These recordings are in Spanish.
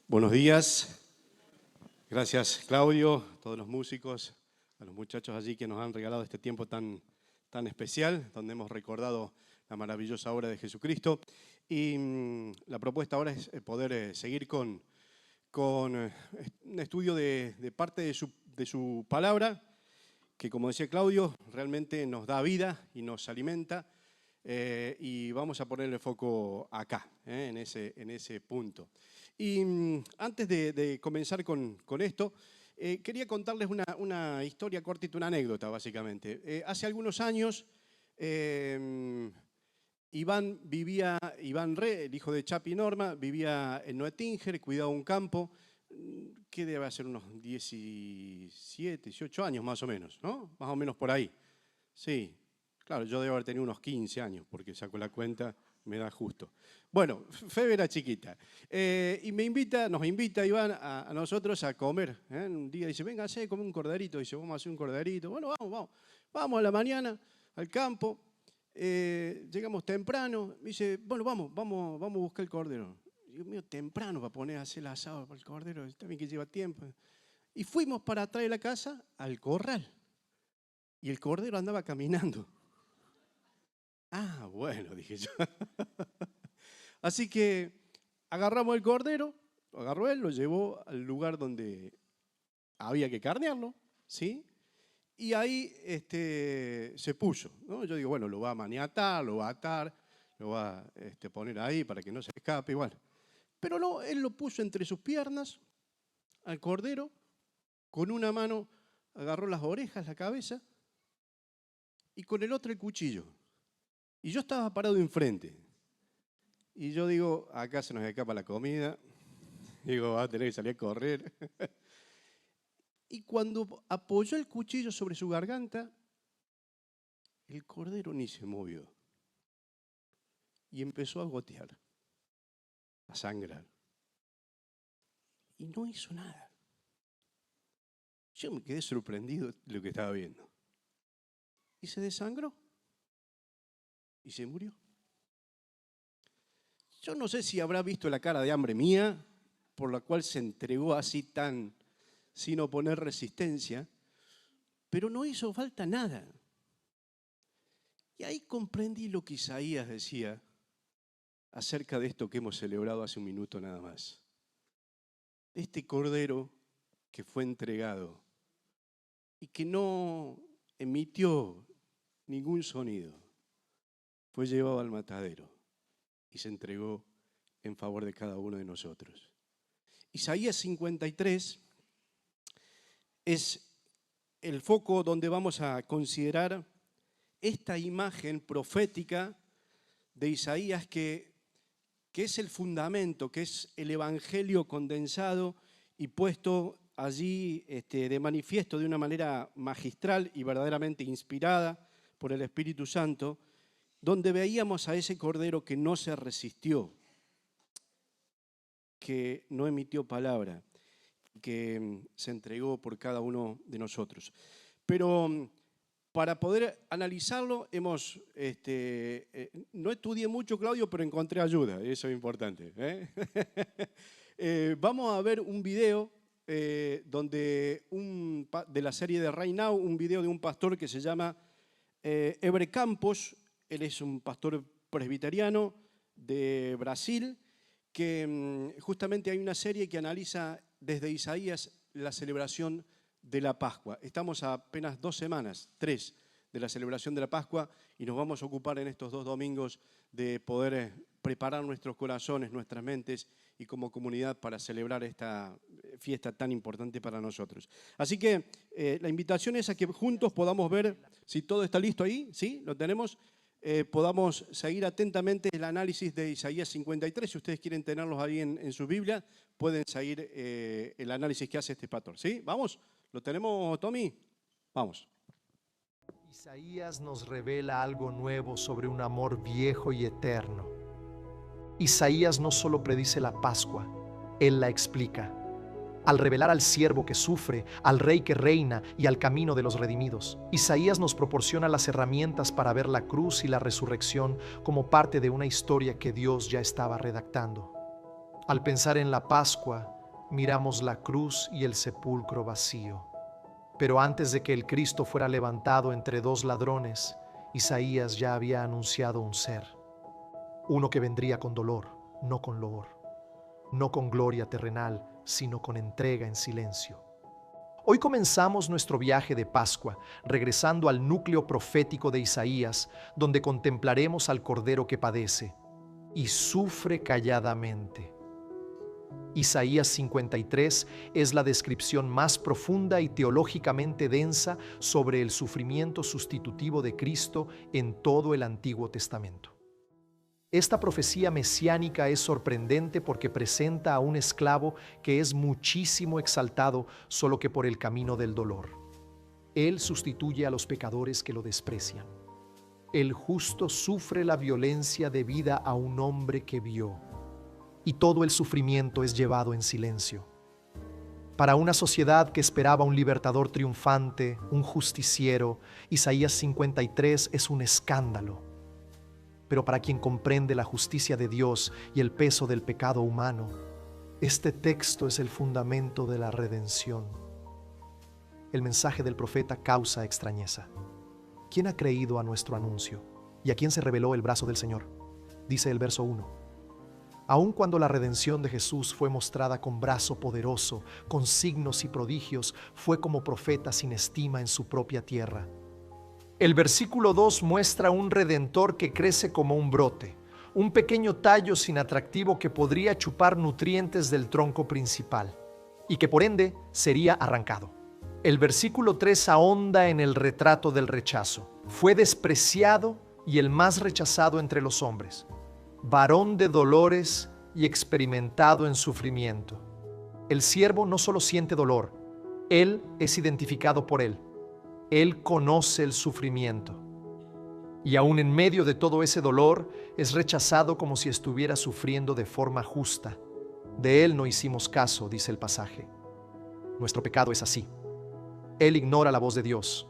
Buenos días. Gracias, Claudio, a todos los músicos, a los muchachos allí que nos han regalado este tiempo tan especial, donde hemos recordado la maravillosa obra de Jesucristo. Y la propuesta ahora es poder seguir con un estudio de parte de su palabra, que, como decía Claudio, realmente nos da vida y nos alimenta. Y vamos a poner el foco acá, en ese punto. Y antes de comenzar con esto, quería contarles una historia cortita, una anécdota básicamente. Hace algunos años, Iván Re, el hijo de Chapi y Norma, vivía en Noetinger, cuidaba un campo, que debe ser unos 17, 18 años más o menos, ¿no? Más o menos por ahí, sí. Claro, yo debo haber tenido unos 15 años, porque saco la cuenta, me da justo. Bueno, Febe era chiquita. Y nos invita Iván a nosotros a comer. Un día dice, venga, come un corderito. Dice, vamos a hacer un corderito. Bueno, vamos. Vamos a la mañana al campo. Llegamos temprano. Dice, bueno, vamos a buscar el cordero. Dios mío, temprano para poner a hacer el asado para el cordero. También que lleva tiempo. Y fuimos para atrás de la casa al corral. Y el cordero andaba caminando. Ah, bueno, dije yo. Así que agarramos el cordero, lo agarró él, lo llevó al lugar donde había que carnearlo, ¿sí? Y ahí se puso, ¿no? Yo digo, bueno, lo va a maniatar, lo va a atar, lo va a poner ahí para que no se escape, igual. Pero no, él lo puso entre sus piernas al cordero, con una mano agarró las orejas, la cabeza, y con el otro el cuchillo. Y yo estaba parado enfrente. Y yo digo, acá se nos escapa la comida. Digo, va a tener que salir a correr. Y cuando apoyó el cuchillo sobre su garganta, el cordero ni se movió. Y empezó a gotear, a sangrar. Y no hizo nada. Yo me quedé sorprendido de lo que estaba viendo. Y se desangró. Y se murió. Yo no sé si habrá visto la cara de hambre mía, por la cual se entregó así sin oponer resistencia, pero no hizo falta nada. Y ahí comprendí lo que Isaías decía acerca de esto que hemos celebrado hace un minuto nada más. Este cordero que fue entregado y que no emitió ningún sonido, fue llevado al matadero y se entregó en favor de cada uno de nosotros. Isaías 53 es el foco donde vamos a considerar esta imagen profética de Isaías que es el fundamento, que es el evangelio condensado y puesto allí de manifiesto de una manera magistral y verdaderamente inspirada por el Espíritu Santo, donde veíamos a ese cordero que no se resistió, que no emitió palabra, que se entregó por cada uno de nosotros. Pero para poder analizarlo, no estudié mucho, Claudio, pero encontré ayuda, eso es importante. Vamos a ver un video de la serie de Right Now, un video de un pastor que se llama Ebre Campos. Él es un pastor presbiteriano de Brasil, que justamente hay una serie que analiza desde Isaías la celebración de la Pascua. Estamos a apenas 2 semanas, 3, de la celebración de la Pascua, y nos vamos a ocupar en estos 2 domingos de poder preparar nuestros corazones, nuestras mentes y como comunidad para celebrar esta fiesta tan importante para nosotros. Así que la invitación es a que juntos podamos ver si todo está listo ahí, ¿sí? ¿Lo tenemos? Podamos seguir atentamente el análisis de Isaías 53. Si ustedes quieren tenerlos ahí en su Biblia, pueden seguir el análisis que hace este pastor. ¿Sí? ¿Vamos? ¿Lo tenemos, Tommy? Vamos. Isaías nos revela algo nuevo sobre un amor viejo y eterno. Isaías no solo predice la Pascua, él la explica. Al revelar al siervo que sufre, al rey que reina y al camino de los redimidos, Isaías nos proporciona las herramientas para ver la cruz y la resurrección como parte de una historia que Dios ya estaba redactando. Al pensar en la Pascua, miramos la cruz y el sepulcro vacío. Pero antes de que el Cristo fuera levantado entre dos ladrones, Isaías ya había anunciado un ser, uno que vendría con dolor, no con loor, no con gloria terrenal, sino con entrega en silencio. Hoy comenzamos nuestro viaje de Pascua, regresando al núcleo profético de Isaías, donde contemplaremos al Cordero que padece y sufre calladamente. Isaías 53 es la descripción más profunda y teológicamente densa sobre el sufrimiento sustitutivo de Cristo en todo el Antiguo Testamento. Esta profecía mesiánica es sorprendente porque presenta a un esclavo que es muchísimo exaltado solo que por el camino del dolor. Él sustituye a los pecadores que lo desprecian. El justo sufre la violencia debida a un hombre que vio, y todo el sufrimiento es llevado en silencio. Para una sociedad que esperaba un libertador triunfante, un justiciero, Isaías 53 es un escándalo. Pero para quien comprende la justicia de Dios y el peso del pecado humano, este texto es el fundamento de la redención. El mensaje del profeta causa extrañeza. ¿Quién ha creído a nuestro anuncio? ¿Y a quién se reveló el brazo del Señor? Dice el verso 1. Aun cuando la redención de Jesús fue mostrada con brazo poderoso, con signos y prodigios, fue como profeta sin estima en su propia tierra. El versículo 2 muestra un redentor que crece como un brote, un pequeño tallo sin atractivo que podría chupar nutrientes del tronco principal y que por ende sería arrancado. El versículo 3 ahonda en el retrato del rechazo. Fue despreciado y el más rechazado entre los hombres, varón de dolores y experimentado en sufrimiento. El siervo no solo siente dolor, él es identificado por él. Él conoce el sufrimiento. Y aún en medio de todo ese dolor, es rechazado como si estuviera sufriendo de forma justa. De él no hicimos caso, dice el pasaje. Nuestro pecado es así. Él ignora la voz de Dios,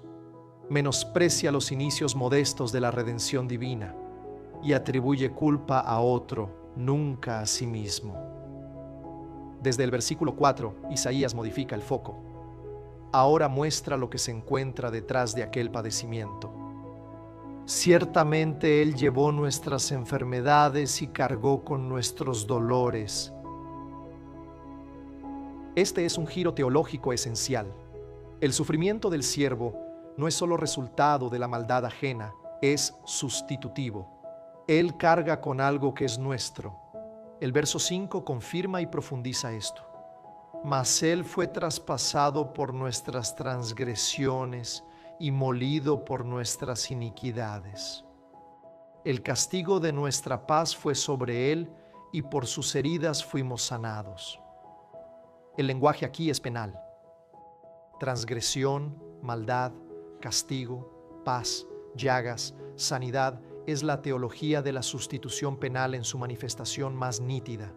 menosprecia los inicios modestos de la redención divina y atribuye culpa a otro, nunca a sí mismo. Desde el versículo 4, Isaías modifica el foco. Ahora muestra lo que se encuentra detrás de aquel padecimiento. Ciertamente Él llevó nuestras enfermedades y cargó con nuestros dolores. Este es un giro teológico esencial. El sufrimiento del siervo no es solo resultado de la maldad ajena, es sustitutivo. Él carga con algo que es nuestro. El verso 5 confirma y profundiza esto. Mas Él fue traspasado por nuestras transgresiones y molido por nuestras iniquidades. El castigo de nuestra paz fue sobre Él, y por sus heridas fuimos sanados. El lenguaje aquí es penal. Transgresión, maldad, castigo, paz, llagas, sanidad es la teología de la sustitución penal en su manifestación más nítida.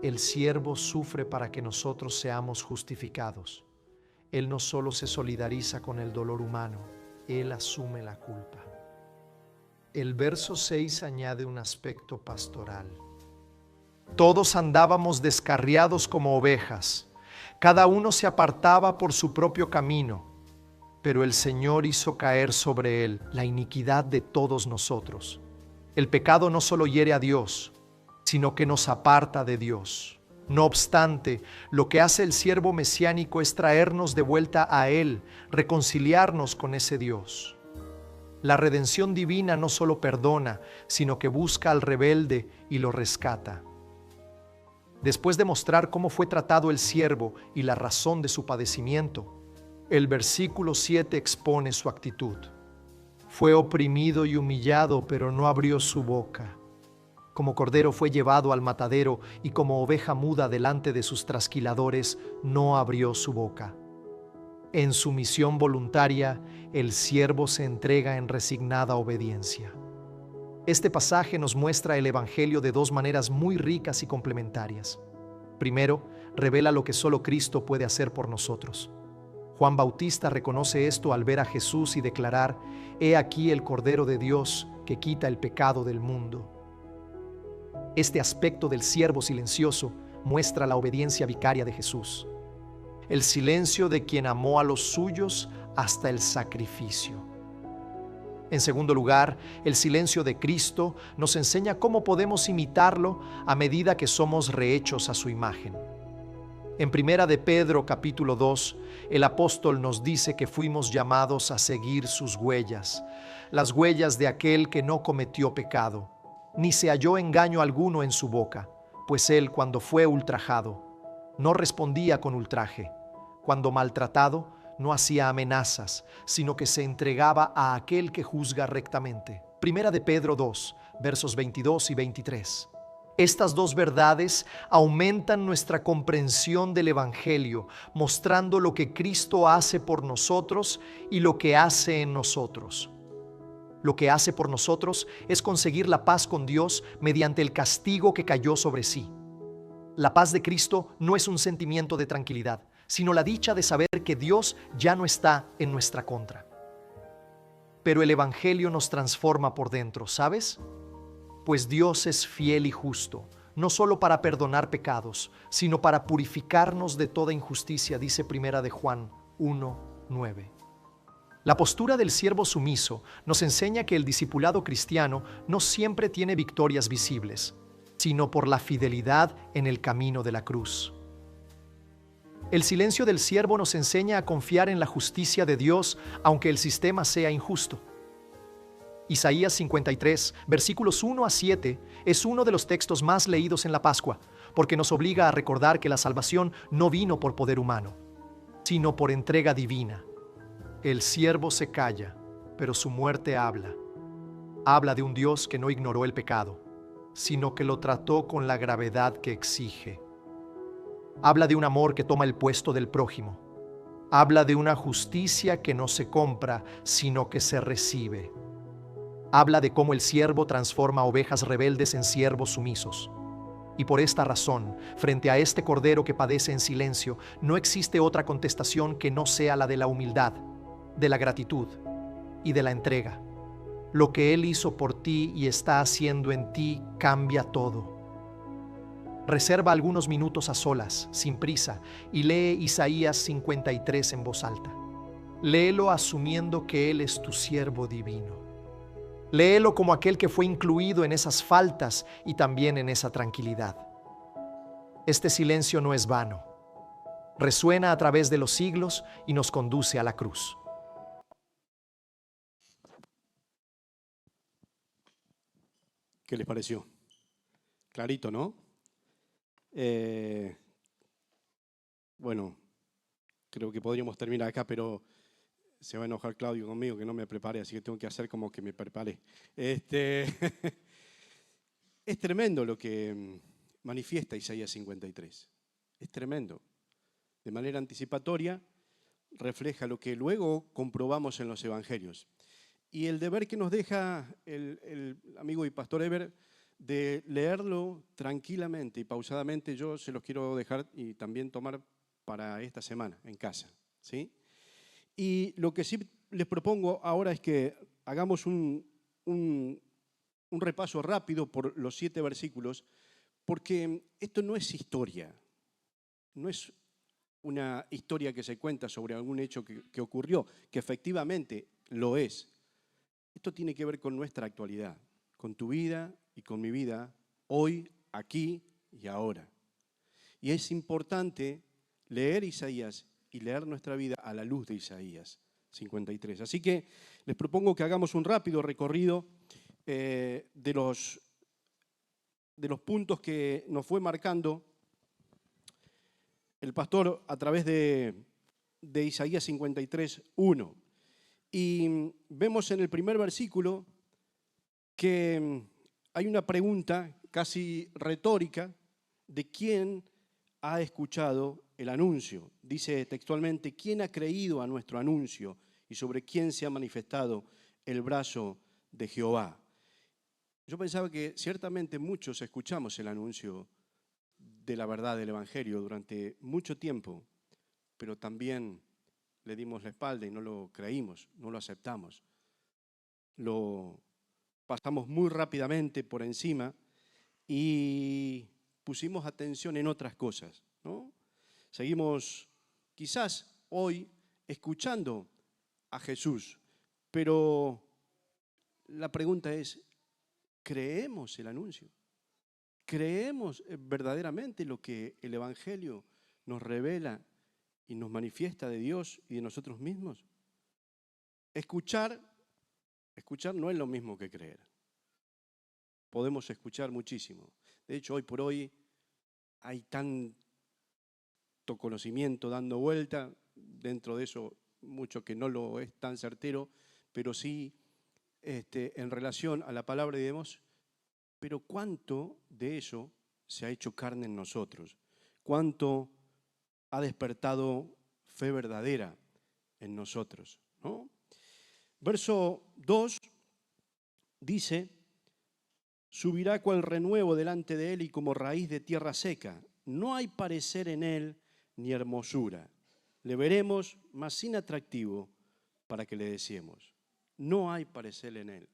El siervo sufre para que nosotros seamos justificados. Él no solo se solidariza con el dolor humano, Él asume la culpa. El verso 6 añade un aspecto pastoral. Todos andábamos descarriados como ovejas, cada uno se apartaba por su propio camino, pero el Señor hizo caer sobre él la iniquidad de todos nosotros. El pecado no solo hiere a Dios, sino que nos aparta de Dios. No obstante, lo que hace el siervo mesiánico es traernos de vuelta a Él, reconciliarnos con ese Dios. La redención divina no solo perdona, sino que busca al rebelde y lo rescata. Después de mostrar cómo fue tratado el siervo y la razón de su padecimiento, el versículo 7 expone su actitud. Fue oprimido y humillado, pero no abrió su boca. Como cordero fue llevado al matadero y como oveja muda delante de sus trasquiladores, no abrió su boca. En sumisión voluntaria, el siervo se entrega en resignada obediencia. Este pasaje nos muestra el Evangelio de dos maneras muy ricas y complementarias. Primero, revela lo que solo Cristo puede hacer por nosotros. Juan Bautista reconoce esto al ver a Jesús y declarar: «He aquí el Cordero de Dios que quita el pecado del mundo». Este aspecto del siervo silencioso muestra la obediencia vicaria de Jesús, el silencio de quien amó a los suyos hasta el sacrificio. En segundo lugar, el silencio de Cristo nos enseña cómo podemos imitarlo a medida que somos rehechos a su imagen. En Primera de Pedro capítulo 2, el apóstol nos dice que fuimos llamados a seguir sus huellas, las huellas de aquel que no cometió pecado, ni se halló engaño alguno en su boca, pues él, cuando fue ultrajado, no respondía con ultraje. Cuando maltratado, no hacía amenazas, sino que se entregaba a aquel que juzga rectamente. Primera de Pedro 2, versos 22 y 23. Estas dos verdades aumentan nuestra comprensión del Evangelio, mostrando lo que Cristo hace por nosotros y lo que hace en nosotros. Lo que hace por nosotros es conseguir la paz con Dios mediante el castigo que cayó sobre sí. La paz de Cristo no es un sentimiento de tranquilidad, sino la dicha de saber que Dios ya no está en nuestra contra. Pero el Evangelio nos transforma por dentro, ¿sabes? Pues Dios es fiel y justo, no solo para perdonar pecados, sino para purificarnos de toda injusticia, dice Primera de Juan 1:9. La postura del siervo sumiso nos enseña que el discipulado cristiano no siempre tiene victorias visibles, sino por la fidelidad en el camino de la cruz. El silencio del siervo nos enseña a confiar en la justicia de Dios, aunque el sistema sea injusto. Isaías 53, versículos 1 a 7, es uno de los textos más leídos en la Pascua, porque nos obliga a recordar que la salvación no vino por poder humano, sino por entrega divina. El siervo se calla, pero su muerte habla. Habla de un Dios que no ignoró el pecado, sino que lo trató con la gravedad que exige. Habla de un amor que toma el puesto del prójimo. Habla de una justicia que no se compra, sino que se recibe. Habla de cómo el siervo transforma ovejas rebeldes en siervos sumisos. Y por esta razón, frente a este cordero que padece en silencio, no existe otra contestación que no sea la de la humildad, de la gratitud y de la entrega. Lo que Él hizo por ti y está haciendo en ti cambia todo. Reserva algunos minutos a solas, sin prisa, y lee Isaías 53 en voz alta. Léelo asumiendo que Él es tu siervo divino. Léelo como aquel que fue incluido en esas faltas y también en esa tranquilidad. Este silencio no es vano. Resuena a través de los siglos y nos conduce a la cruz. ¿Qué les pareció? Clarito, ¿no? Bueno, creo que podríamos terminar acá, pero se va a enojar Claudio conmigo que no me preparé, así que tengo que hacer como que me preparé. Es tremendo lo que manifiesta Isaías 53. Es tremendo. De manera anticipatoria refleja lo que luego comprobamos en los evangelios. Y el deber que nos deja el amigo y pastor Eber de leerlo tranquilamente y pausadamente, yo se los quiero dejar y también tomar para esta semana en casa, ¿sí? Y lo que sí les propongo ahora es que hagamos un repaso rápido por los 7 versículos, porque esto no es historia, no es una historia que se cuenta sobre algún hecho que ocurrió, que efectivamente lo es. Esto tiene que ver con nuestra actualidad, con tu vida y con mi vida, hoy, aquí y ahora. Y es importante leer Isaías y leer nuestra vida a la luz de Isaías 53. Así que les propongo que hagamos un rápido recorrido de los puntos que nos fue marcando el pastor a través de Isaías 53, 1. Y vemos en el primer versículo que hay una pregunta casi retórica de quién ha escuchado el anuncio. Dice textualmente, ¿quién ha creído a nuestro anuncio y sobre quién se ha manifestado el brazo de Jehová? Yo pensaba que ciertamente muchos escuchamos el anuncio de la verdad del Evangelio durante mucho tiempo, pero también le dimos la espalda y no lo creímos, no lo aceptamos. Lo pasamos muy rápidamente por encima y pusimos atención en otras cosas, ¿no? Seguimos quizás hoy escuchando a Jesús, pero la pregunta es, ¿creemos el anuncio? ¿Creemos verdaderamente lo que el Evangelio nos revela y nos manifiesta de Dios y de nosotros mismos? Escuchar no es lo mismo que creer. Podemos escuchar muchísimo. De hecho, hoy por hoy hay tanto conocimiento dando vuelta, dentro de eso mucho que no lo es tan certero, pero sí en relación a la palabra de Dios, pero cuánto de eso se ha hecho carne en nosotros, cuánto ha despertado fe verdadera en nosotros, ¿no? Verso 2 dice, subirá cual renuevo delante de él y como raíz de tierra seca. No hay parecer en él ni hermosura. Le veremos, mas sin atractivo para que le deseemos. No hay parecer en él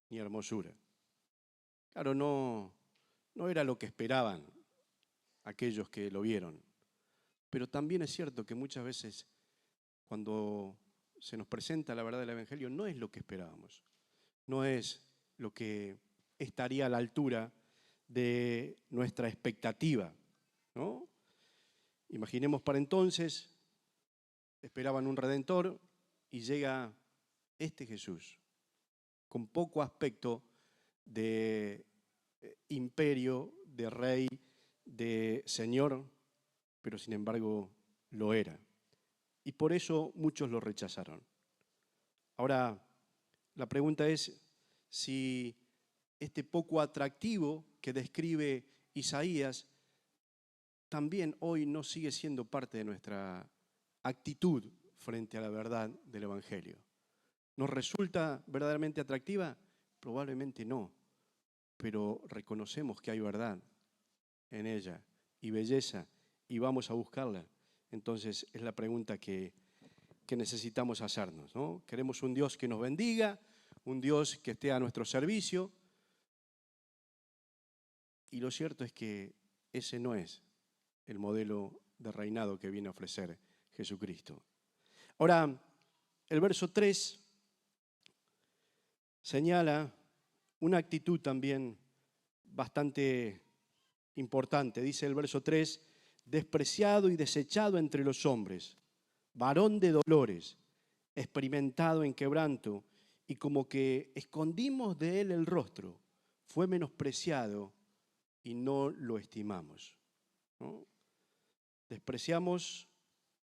ni hermosura. Claro, no era lo que esperaban aquellos que lo vieron. Pero también es cierto que muchas veces cuando se nos presenta la verdad del Evangelio no es lo que esperábamos. No es lo que estaría a la altura de nuestra expectativa, ¿no? Imaginemos para entonces, esperaban un Redentor y llega este Jesús, con poco aspecto de imperio, de rey, de señor, pero sin embargo lo era. Y por eso muchos lo rechazaron. Ahora, la pregunta es si este poco atractivo que describe Isaías también hoy no sigue siendo parte de nuestra actitud frente a la verdad del Evangelio. ¿Nos resulta verdaderamente atractiva? Probablemente no, pero reconocemos que hay verdad en ella y belleza y vamos a buscarla. Entonces es la pregunta que necesitamos hacernos, ¿no? Queremos un Dios que nos bendiga, un Dios que esté a nuestro servicio, y lo cierto es que ese no es el modelo de reinado que viene a ofrecer Jesucristo. Ahora, el verso 3 señala una actitud también bastante importante. Dice el verso 3, despreciado y desechado entre los hombres, varón de dolores, experimentado en quebranto, y como que escondimos de él el rostro, fue menospreciado y no lo estimamos, ¿no? Despreciamos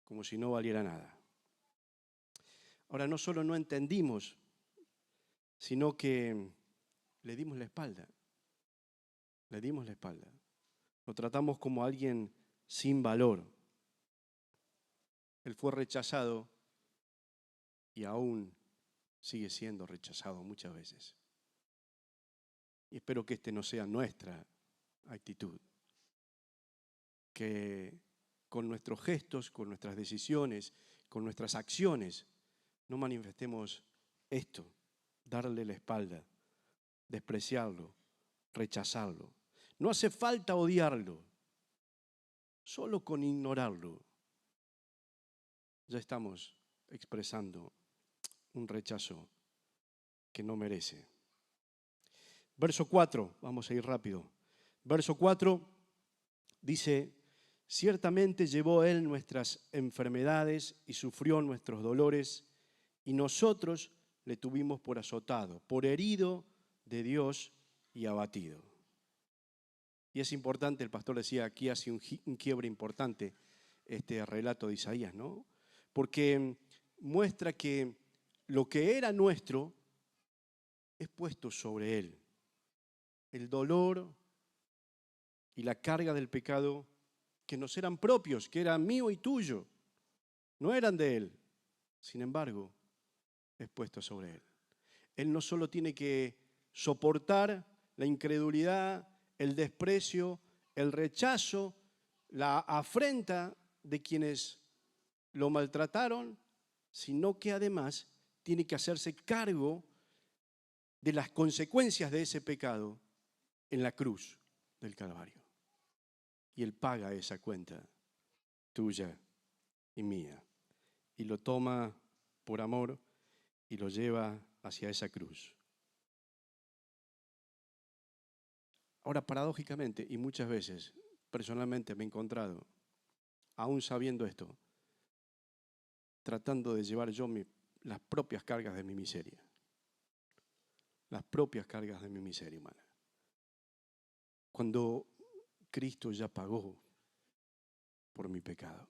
como si no valiera nada. Ahora, no solo no entendimos, sino que le dimos la espalda. Le dimos la espalda. Lo tratamos como alguien sin valor. Él fue rechazado y aún sigue siendo rechazado muchas veces. Y espero que no sea nuestra actitud. Que con nuestros gestos, con nuestras decisiones, con nuestras acciones, no manifestemos esto, darle la espalda, despreciarlo, rechazarlo. No hace falta odiarlo, solo con ignorarlo ya estamos expresando un rechazo que no merece. Verso 4, vamos a ir rápido. Verso 4 dice, ciertamente llevó él nuestras enfermedades y sufrió nuestros dolores, y nosotros le tuvimos por azotado, por herido de Dios y abatido. Y es importante, el pastor decía, aquí hace un quiebre importante este relato de Isaías, ¿no? Porque muestra que lo que era nuestro es puesto sobre él. El dolor y la carga del pecado que nos eran propios, que eran mío y tuyo, no eran de él. Sin embargo, es puesto sobre él. Él no solo tiene que soportar la incredulidad, el desprecio, el rechazo, la afrenta de quienes lo maltrataron, sino que además tiene que hacerse cargo de las consecuencias de ese pecado en la cruz del Calvario. y Él paga esa cuenta tuya y mía. Y lo toma por amor y lo lleva hacia esa cruz. Ahora, paradójicamente, y muchas veces, personalmente me he encontrado, aún sabiendo esto, tratando de llevar yo las propias cargas de mi miseria. Las propias cargas de mi miseria humana. Cuando Cristo ya pagó por mi pecado.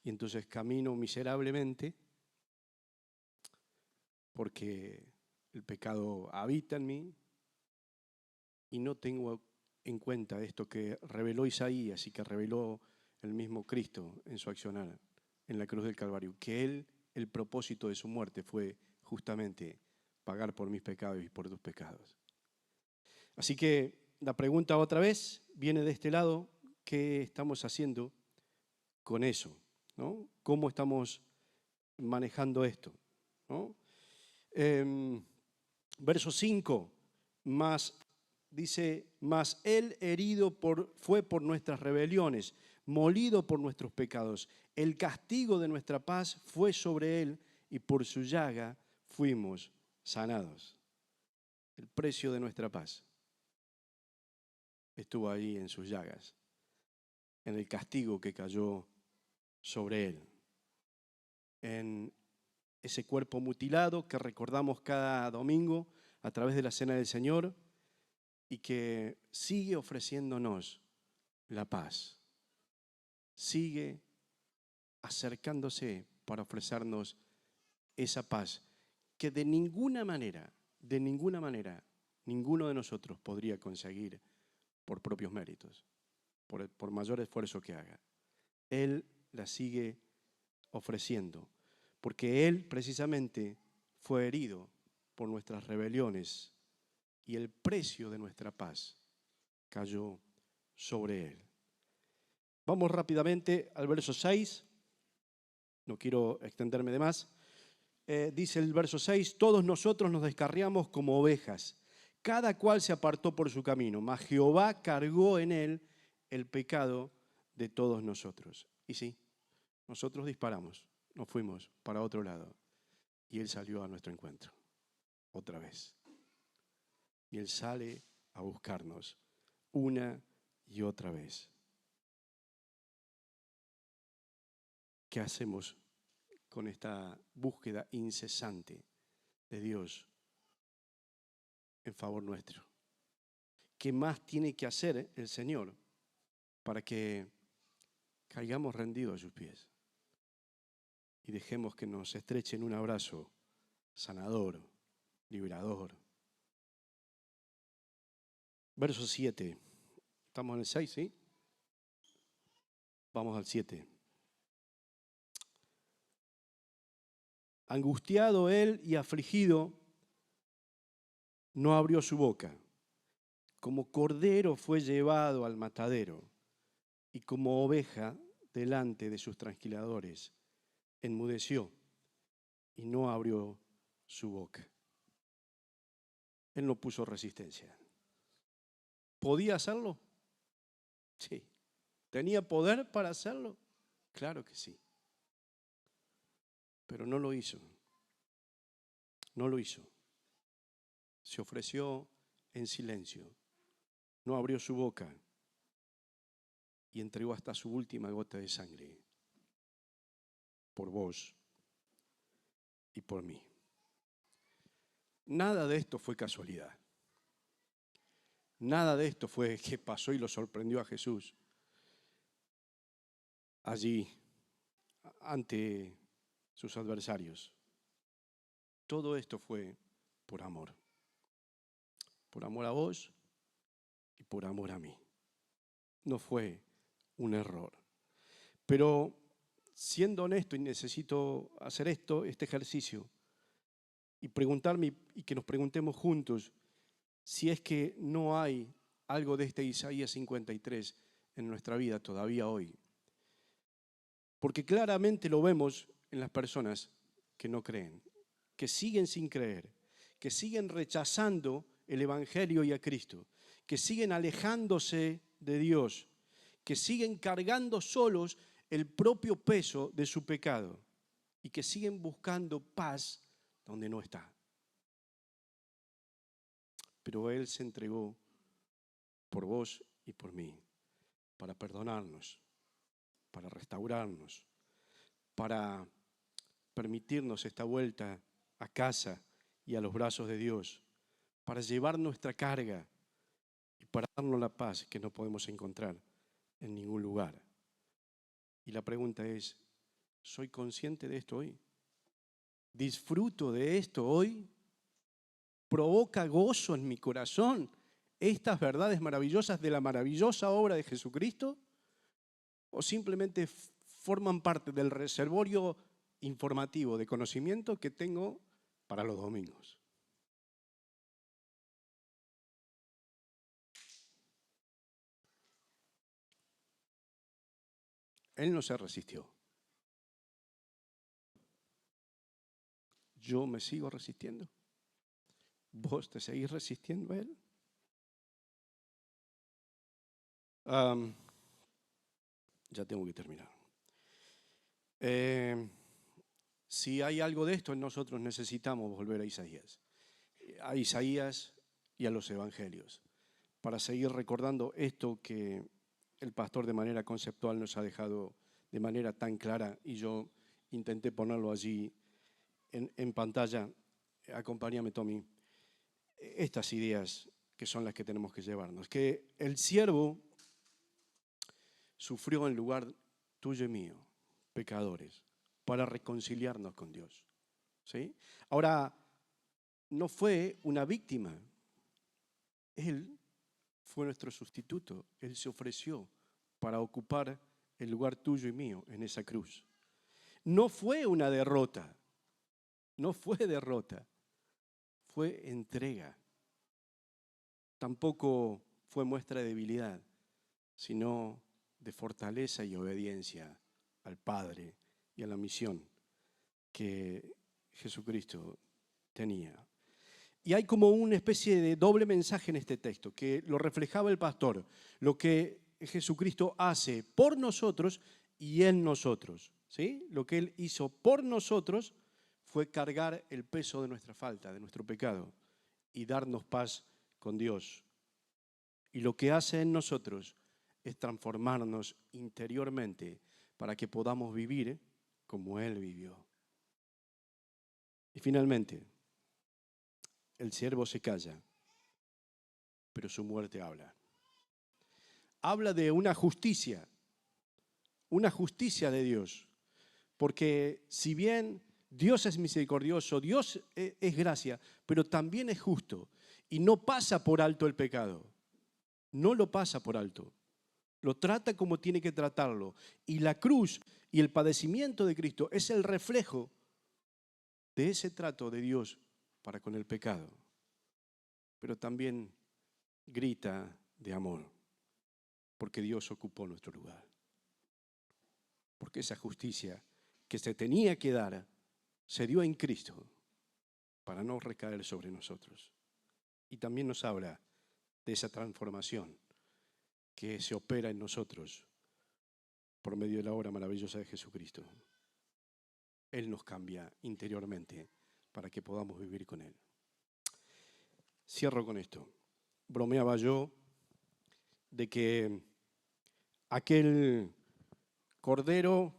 Y entonces camino miserablemente porque el pecado habita en mí y no tengo en cuenta esto que reveló Isaías y que reveló el mismo Cristo en su accionar en la cruz del Calvario, que Él, el propósito de su muerte fue justamente pagar por mis pecados y por tus pecados. Así que la pregunta otra vez viene de este lado: ¿qué estamos haciendo con eso? ¿No? ¿Cómo estamos manejando esto? ¿No? Verso 5, dice, mas Él herido fue por nuestras rebeliones, molido por nuestros pecados. El castigo de nuestra paz fue sobre Él y por su llaga fuimos sanados. El precio de nuestra paz estuvo ahí en sus llagas, en el castigo que cayó sobre Él, en ese cuerpo mutilado que recordamos cada domingo a través de la Cena del Señor y que sigue ofreciéndonos la paz. Sigue acercándose para ofrecernos esa paz que de ninguna manera, ninguno de nosotros podría conseguir por propios méritos, por mayor esfuerzo que haga. Él la sigue ofreciendo, porque Él precisamente fue herido por nuestras rebeliones y el precio de nuestra paz cayó sobre Él. Vamos rápidamente al verso 6, no quiero extenderme de más. Dice el verso 6, todos nosotros nos descarriamos como ovejas, cada cual se apartó por su camino, mas Jehová cargó en Él el pecado de todos nosotros. Y sí, nosotros disparamos, nos fuimos para otro lado y Él salió a nuestro encuentro, otra vez. Y Él sale a buscarnos una y otra vez. ¿Qué hacemos con esta búsqueda incesante de Dios en favor nuestro? ¿Qué más tiene que hacer el Señor para que caigamos rendidos a sus pies y dejemos que nos estrechen un abrazo sanador, liberador? Verso 7. Estamos en el 6, ¿sí? Vamos al 7. Angustiado él y afligido, no abrió su boca. Como cordero fue llevado al matadero, y como oveja delante de sus trasquiladores, enmudeció y no abrió su boca. Él no puso resistencia. ¿Podía hacerlo? Sí. ¿Tenía poder para hacerlo? Claro que sí. Pero no lo hizo. No lo hizo. Se ofreció en silencio. No abrió su boca y entregó hasta su última gota de sangre por vos y por mí. Nada de esto fue casualidad. Nada de esto fue que pasó y lo sorprendió a Jesús allí ante sus adversarios. Todo esto fue por amor. Por amor a vos y por amor a mí. No fue un error. Pero siendo honesto, y necesito hacer este ejercicio, y preguntarme y que nos preguntemos juntos si es que no hay algo de este Isaías 53 en nuestra vida todavía hoy. Porque claramente lo vemos en las personas que no creen, que siguen sin creer, que siguen rechazando el Evangelio y a Cristo, que siguen alejándose de Dios, que siguen cargando solos el propio peso de su pecado y que siguen buscando paz donde no está. Pero Él se entregó por vos y por mí, para perdonarnos, para restaurarnos, para permitirnos esta vuelta a casa y a los brazos de Dios, para llevar nuestra carga y para darnos la paz que no podemos encontrar en ningún lugar. Y la pregunta es, ¿soy consciente de esto hoy? ¿Disfruto de esto hoy? ¿Provoca gozo en mi corazón estas verdades maravillosas de la maravillosa obra de Jesucristo? ¿O simplemente forman parte del reservorio informativo de conocimiento que tengo para los domingos? Él no se resistió. Yo me sigo resistiendo. ¿Vos te seguís resistiendo a Él? Ya tengo que terminar. Si hay algo de esto, nosotros necesitamos volver a Isaías y a los evangelios, para seguir recordando esto que el pastor de manera conceptual nos ha dejado de manera tan clara, y yo intenté ponerlo allí en pantalla. Acompáñame, Tommy. Estas ideas que son las que tenemos que llevarnos, que el siervo sufrió en lugar tuyo y mío, pecadores, para reconciliarnos con Dios. ¿Sí? Ahora, no fue una víctima. Él fue nuestro sustituto. Él se ofreció para ocupar el lugar tuyo y mío en esa cruz. No fue una derrota. No fue derrota. Fue entrega. Tampoco fue muestra de debilidad, sino de fortaleza y obediencia al Padre y a la misión que Jesucristo tenía. Y hay como una especie de doble mensaje en este texto, que lo reflejaba el pastor, lo que Jesucristo hace por nosotros y en nosotros, ¿sí? Lo que Él hizo por nosotros fue cargar el peso de nuestra falta, de nuestro pecado, y darnos paz con Dios. Y lo que hace en nosotros es transformarnos interiormente para que podamos vivir como Él vivió. Y finalmente, el siervo se calla, pero su muerte habla. Habla de una justicia de Dios. Porque si bien Dios es misericordioso, Dios es gracia, pero también es justo y no pasa por alto el pecado. No lo pasa por alto. Lo trata como tiene que tratarlo. Y la cruz y el padecimiento de Cristo es el reflejo de ese trato de Dios para con el pecado. Pero también grita de amor, porque Dios ocupó nuestro lugar. Porque esa justicia que se tenía que dar se dio en Cristo para no recaer sobre nosotros. Y también nos habla de esa transformación que se opera en nosotros por medio de la obra maravillosa de Jesucristo. Él nos cambia interiormente para que podamos vivir con Él. Cierro con esto. Bromeaba yo de que aquel cordero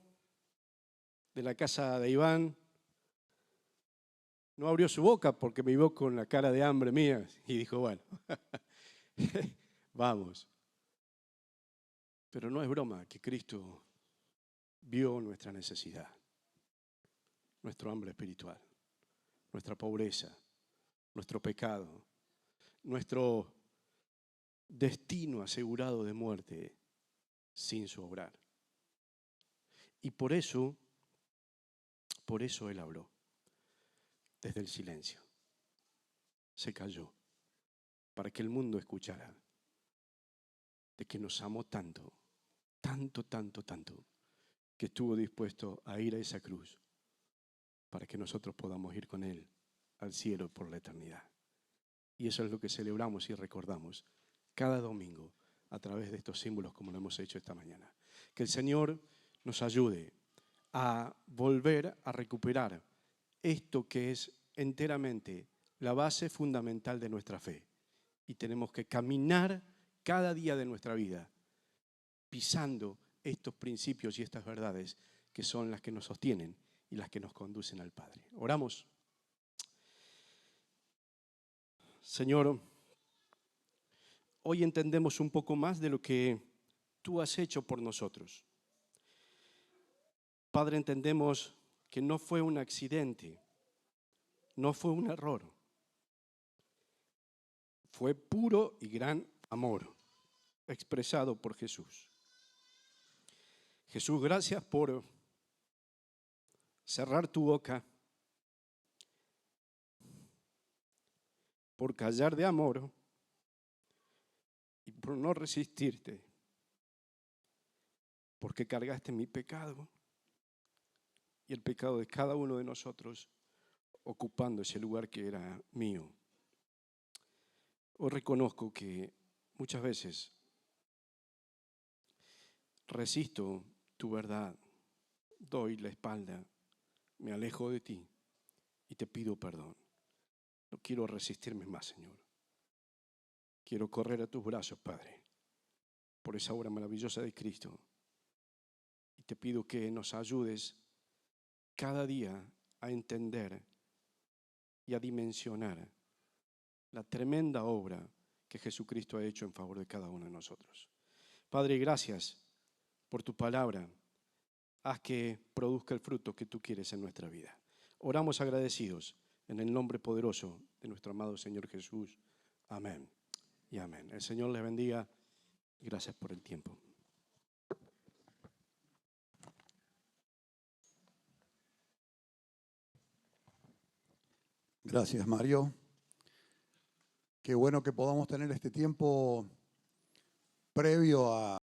de la casa de Iván no abrió su boca porque me vio con la cara de hambre mía y dijo, bueno, vamos. Pero no es broma que Cristo vio nuestra necesidad, nuestro hambre espiritual, nuestra pobreza, nuestro pecado, nuestro destino asegurado de muerte sin su obrar. Y por eso Él habló desde el silencio. Se calló para que el mundo escuchara de que nos amó tanto, tanto, que estuvo dispuesto a ir a esa cruz para que nosotros podamos ir con Él al cielo por la eternidad. Y eso es lo que celebramos y recordamos cada domingo a través de estos símbolos como lo hemos hecho esta mañana. Que el Señor nos ayude a volver a recuperar esto que es enteramente la base fundamental de nuestra fe. Y tenemos que caminar cada día de nuestra vida pisando estos principios y estas verdades que son las que nos sostienen y las que nos conducen al Padre. Oramos. Señor, hoy entendemos un poco más de lo que tú has hecho por nosotros. Padre, entendemos que no fue un accidente, no fue un error. Fue puro y gran amor expresado por Jesús. Jesús, gracias por cerrar tu boca, por callar de amor y por no resistirte, porque cargaste mi pecado y el pecado de cada uno de nosotros, ocupando ese lugar que era mío. Hoy reconozco que muchas veces resisto tu verdad, doy la espalda, me alejo de ti y te pido perdón. No quiero resistirme más, Señor. Quiero correr a tus brazos, Padre, por esa obra maravillosa de Cristo. Y te pido que nos ayudes cada día a entender y a dimensionar la tremenda obra que Jesucristo ha hecho en favor de cada uno de nosotros. Padre, gracias por tu palabra. Haz que produzca el fruto que tú quieres en nuestra vida. Oramos agradecidos en el nombre poderoso de nuestro amado Señor Jesús. Amén y amén. El Señor les bendiga y gracias por el tiempo. Gracias, Mario. Qué bueno que podamos tener este tiempo previo a